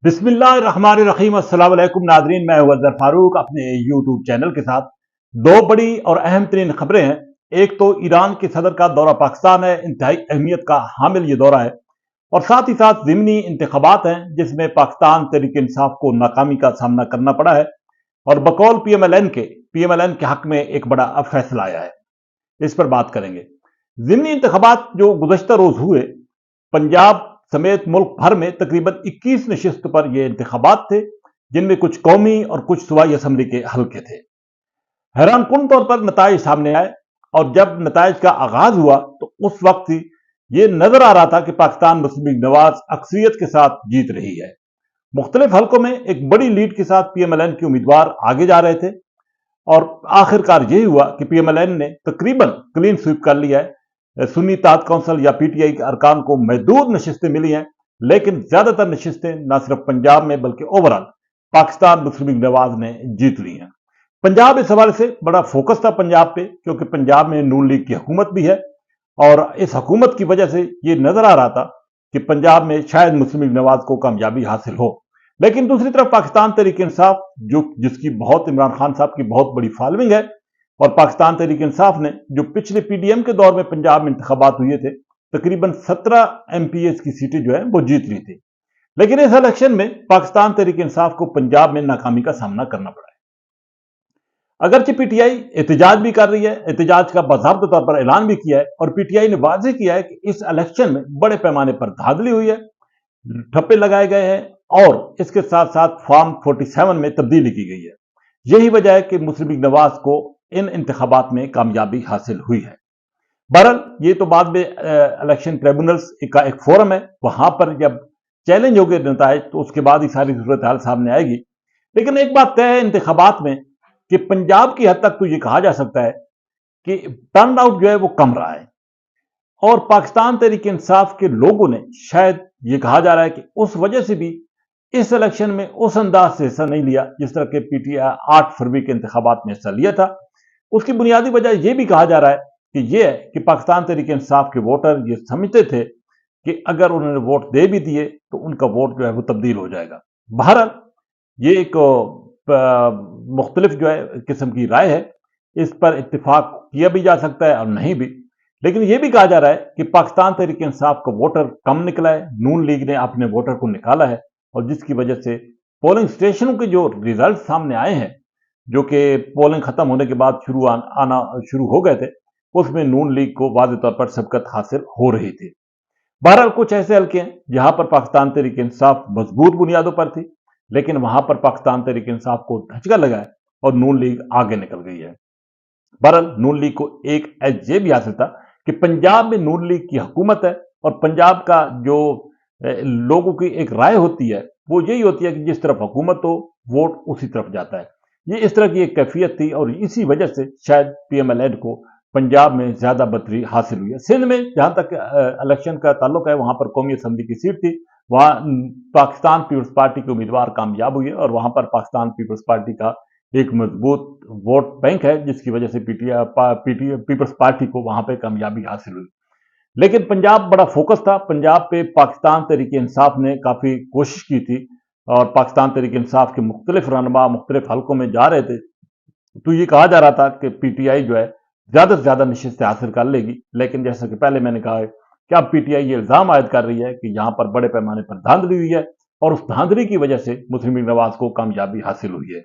बिस्मिल्लाहिर्रहमानिर्रहीम। अस्सलाम वालेकुम नाजरीन, मैं हूं अजहर फारूक अपने यूट्यूब चैनल के साथ। दो बड़ी और अहम तरीन खबरें हैं। एक तो ईरान के सदर का दौरा पाकिस्तान है, इंतहाई अहमियत का हामिल ये दौरा है, और साथ ही साथ ज़िमनी इंतखाबात हैं जिसमें पाकिस्तान तहरीक इंसाफ को नाकामी का सामना करना पड़ा है और बकौल पीएमएलएन के हक में एक बड़ा फैसला आया है। इस पर बात करेंगे। ज़िमनी इंतखाबात जो गुज़श्ता रोज हुए, पंजाब समेत मुल्क भर में तकरीबन 21 नशिस्त पर यह इंतखाबात थे, जिनमें कुछ कौमी और कुछ सूबाई असम्बली के हल्के थे। हैरान कुन तौर पर नताइज सामने आए और जब नताइज का आगाज हुआ तो उस वक्त ही यह नजर आ रहा था कि पाकिस्तान मुस्लिम लीग नवाज अक्सरियत के साथ जीत रही है। मुख्तलिफ हल्कों में एक बड़ी लीड के साथ पीएमएलएन के उम्मीदवार आगे जा रहे थे और आखिरकार यही हुआ कि पीएमएलएन ने तकरीबन क्लीन स्वीप कर लिया है। सुन्नी इत्तेहाद कौंसिल या पीटीआई के अरकान को महदूद नशिस्तें मिली हैं, लेकिन ज्यादातर नशिस्तें न सिर्फ पंजाब में बल्कि ओवरऑल पाकिस्तान मुस्लिम लीग नवाज ने जीत ली हैं। पंजाब इस हवाले से बड़ा फोकस था पंजाब पे, क्योंकि पंजाब में नून लीग की हुकूमत भी है और इस हुकूमत की वजह से ये नजर आ रहा था कि पंजाब में शायद मुस्लिम लीग नवाज को कामयाबी हासिल हो। लेकिन दूसरी तरफ पाकिस्तान तहरीक इंसाफ, जो जिसकी बहुत इमरान खान साहब की बहुत बड़ी फॉलोइंग है, और पाकिस्तान तहरीक इंसाफ ने जो पिछले पीडीएम के दौर में पंजाब में इंतखाबात हुए थे, तकरीबन 17 एमपीएस की सीटें जो है वो जीत ली थी। लेकिन इस इलेक्शन में पाकिस्तान तहरीक इंसाफ को पंजाब में नाकामी का सामना करना पड़ा है। अगरचे पीटीआई एहतजाज भी कर रही है, एहतजाज का बाज़ाब्ता तौर पर ऐलान भी किया है, और पीटीआई ने वाज़ेह किया है कि इस इलेक्शन में बड़े पैमाने पर धांधली हुई है, ठप्पे लगाए गए हैं और इसके साथ साथ फॉर्म 47 में तब्दीली की गई है। यही वजह है कि मुस्लिम लीग नवाज को इन इंतखाबात में कामयाबी हासिल हुई है। बहरहाल ये तो बाद में इलेक्शन ट्रिब्यूनल्स का एक फोरम है, वहां पर जब चैलेंज हो गए नताइज तो उसके बाद ही सारी सूरत हाल सामने आएगी। लेकिन एक बात तय है इंतखाबात में कि पंजाब की हद तक तो ये कहा जा सकता है कि टर्न आउट जो है वो कम रहा है, और पाकिस्तान तहरीक इंसाफ के लोगों ने शायद ये कहा जा रहा है कि उस वजह से भी इस इलेक्शन में उस अंदाज से हिस्सा नहीं लिया जिस तरह के पीटीआई 8 फरवरी के इंतखाबात में हिस्सा लिया था। उसकी बुनियादी वजह यह भी कहा जा रहा है कि यह है कि पाकिस्तान तहरीक इंसाफ के वोटर ये समझते थे कि अगर उन्होंने वोट दे भी दिए तो उनका वोट जो है वो तब्दील हो जाएगा। बहरहाल ये एक मुख्तलिफ जो है किस्म की राय है, इस पर इत्तेफाक किया भी जा सकता है और नहीं भी। लेकिन यह भी कहा जा रहा है कि पाकिस्तान तहरीक इंसाफ का वोटर कम निकला है, नून लीग ने अपने वोटर को निकाला है, और जिसकी वजह से पोलिंग स्टेशनों के जो रिजल्ट सामने आए हैं, जो कि पोलिंग खत्म होने के बाद आना शुरू हो गए थे, उसमें नून लीग को वाज़ेह तौर पर सबकत हासिल हो रही थी। बहरहाल कुछ ऐसे हल्के हैं जहां पर पाकिस्तान तहरीक इंसाफ मजबूत बुनियादों पर थी, लेकिन वहां पर पाकिस्तान तहरीक इंसाफ को धचका लगा है और नून लीग आगे निकल गई है। बहरहाल नून लीग को एक एज ये भी हासिल था कि पंजाब में नून लीग की हुकूमत है, और पंजाब का जो लोगों की एक राय होती है वो यही होती है कि जिस तरफ हुकूमत हो वोट उसी तरफ जाता है। ये इस तरह की एक कैफियत थी, और इसी वजह से शायद पीएमएलएन को पंजाब में ज्यादा बरतरी हासिल हुई है। सिंध में जहां तक इलेक्शन का ताल्लुक है, वहां पर कौमी असम्बली की सीट थी, वहां पाकिस्तान पीपल्स पार्टी के उम्मीदवार कामयाब हुए, और वहां पर पाकिस्तान पीपल्स पार्टी का एक मजबूत वोट बैंक है, जिसकी वजह से पीपल्स पार्टी को वहां पर कामयाबी हासिल हुई। लेकिन पंजाब बड़ा फोकस था, पंजाब पे पाकिस्तान तहरीक इंसाफ ने काफी कोशिश की थी, और पाकिस्तान तहरीक इंसाफ के मुख्तलिफ रहनुमा मुख्तलिफ हल्कों में जा रहे थे, तो ये कहा जा रहा था कि पीटीआई जो है ज्यादा से ज्यादा नशिस्तें हासिल कर लेगी। लेकिन जैसा कि पहले मैंने कहा है कि अब पीटीआई ये इल्जाम आयद कर रही है कि यहां पर बड़े पैमाने पर धांधली हुई है, और उस धांधली की वजह से मुस्लिम लीग नवाज को कामयाबी हासिल हुई है।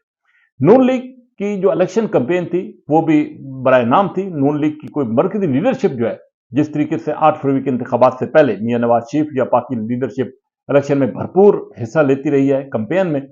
नून लीग की जो इलेक्शन कैंपेन थी वो भी बराए नाम थी। नून लीग की कोई मरकजी लीडरशिप जो है, जिस तरीके से 8 फरवरी के इंतखाबात से पहले मियां नवाज शरीफ या बाकी लीडरशिप इलेक्शन में भरपूर हिस्सा लेती रही है कैंपेन में,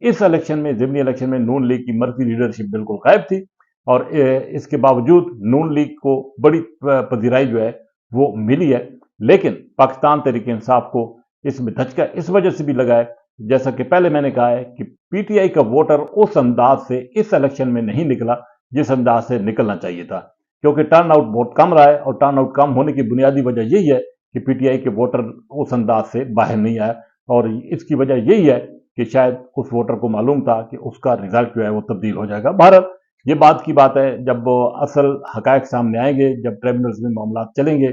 इस इलेक्शन में, ज़िमनी इलेक्शन में नून लीग की मरकजी लीडरशिप बिल्कुल गायब थी, और इसके बावजूद नून लीग को बड़ी पजीराई जो है वो मिली है। लेकिन पाकिस्तान तहरीक इंसाफ को इसमें धचका इस वजह से भी लगा है, जैसा कि पहले मैंने कहा है कि पीटीआई का वोटर उस अंदाज से इस इलेक्शन में नहीं निकला जिस अंदाज से निकलना चाहिए था, क्योंकि टर्न आउट बहुत कम रहा है, और टर्न आउट कम होने की बुनियादी वजह यही है कि पीटीआई के वोटर उस अंदाज से बाहर नहीं आए, और इसकी वजह यही है कि शायद उस वोटर को मालूम था कि उसका रिजल्ट जो है वो तब्दील हो जाएगा। बहरहाल ये बात की बात है, जब असल हकायक सामने आएंगे, जब ट्रिब्यूनल्स में मामला चलेंगे,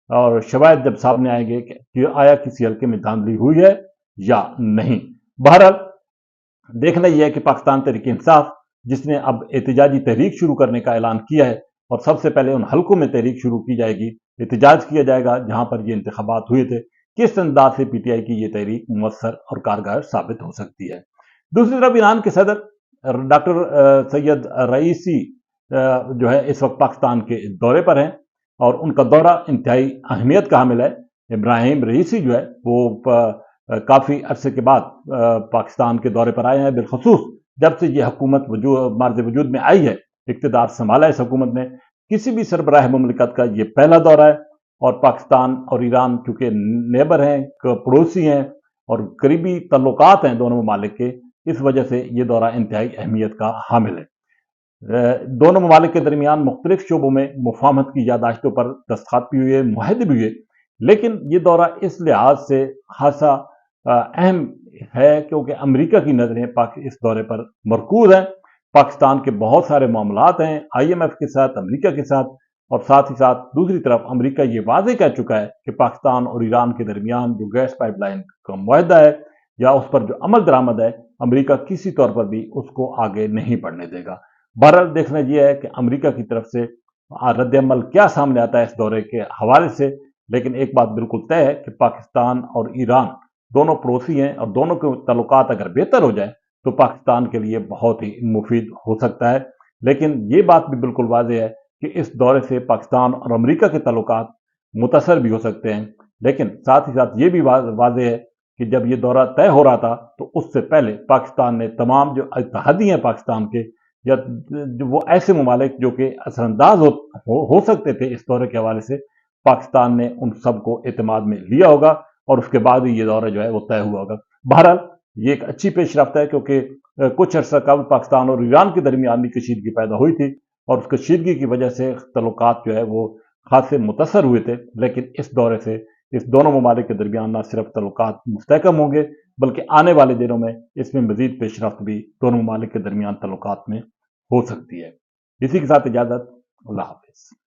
और शवायद जब सामने आएंगे कि आया किसी हल्के में धांधली हुई है या नहीं। बहरहाल देखना यह है कि पाकिस्तान तहरीक इंसाफ जिसने अब एहतजाजी तहरीक शुरू करने का ऐलान किया है, और सबसे पहले उन हलकों में तहरीक शुरू की जाएगी, एहतजाज किया जाएगा जहां पर ये इंतखाबात हुए थे, किस अंदाज से पीटीआई की ये तहरीक मुअस्सर और कारगर साबित हो सकती है। दूसरी तरफ ईरान के सदर डॉक्टर सैयद रईसी जो है इस वक्त पाकिस्तान के दौरे पर हैं, और उनका दौरा इंतहाई अहमियत का हामिल है। इब्राहिम रईसी जो है वो काफ़ी अरसे के बाद पाकिस्तान के दौरे पर आए हैं, बिलखसूस जब से ये हुकूमत मार्ज वजूद में आई है, इक़्तिदार संभाला इस हुकूमत ने। किसी भी सरबराह मुमलिकत का ये पहला दौरा है, और पाकिस्तान और ईरान चूँकि नेबर हैं, पड़ोसी हैं और करीबी तल्लुकात हैं दोनों ममालिक के, इस वजह से ये दौरा इंतहाई अहमियत का हामिल है। दोनों ममालिक के दरमियान मुख्तलिफ शोबों में मुफाहमत की यादाश्तों पर दस्तखत भी हुए, मुआहदे भी हुए, लेकिन ये दौरा इस लिहाज से खासा अहम है क्योंकि अमेरिका की नज़रें इस दौरे पर मरकूज हैं। पाकिस्तान के बहुत सारे मामलात हैं IMF के साथ, अमेरिका के साथ, और साथ ही साथ दूसरी तरफ अमेरिका ये वाज़ेह कह चुका है कि पाकिस्तान और ईरान के दरमियान जो गैस पाइपलाइन का मुआहदा है या उस पर जो अमल दरामद है, अमेरिका किसी तौर पर भी उसको आगे नहीं बढ़ने देगा। बहरहाल देखना यह है कि अमेरिका की तरफ से रद्द-ए-अमल क्या सामने आता है इस दौरे के हवाले से, लेकिन एक बात बिल्कुल तय है कि पाकिस्तान और ईरान दोनों पड़ोसी हैं, और दोनों के तल्लुकात अगर बेहतर हो जाए तो पाकिस्तान के लिए बहुत ही मुफीद हो सकता है। लेकिन ये बात भी बिल्कुल वाज़ेह है कि इस दौरे से पाकिस्तान और अमेरिका के तल्लुकात मुतासर भी हो सकते हैं। लेकिन साथ ही साथ ये भी वाज़ेह है कि जब ये दौरा तय हो रहा था तो उससे पहले पाकिस्तान ने तमाम जो इत्तेहादी हैं पाकिस्तान के, या जो वो ऐसे ममालिक जो कि असरअंदाज हो सकते थे इस दौरे के हवाले से, पाकिस्तान ने उन सबको एतमाद में लिया होगा, और उसके बाद ही ये दौरा जो है वो तय हुआ होगा। बहरहाल ये एक अच्छी पेशरफ्त है क्योंकि कुछ अर्सा कबल पाकिस्तान और ईरान के दरमियान भी कशीदगी पैदा हुई थी, और उस कशीदगी की वजह से तल्लुकात जो है वो खासे मुतासर हुए थे। लेकिन इस दौरे से इस दोनों ममालिक के दरमियान न सिर्फ तल्लुकात मुस्तहकम होंगे, बल्कि आने वाले दिनों में इसमें मजीद पेशरफ्त भी दोनों ममालिक के दरमियान तल्लुकात में हो सकती है। इसी के साथ इजाज़त, अल्लाह हाफिज़।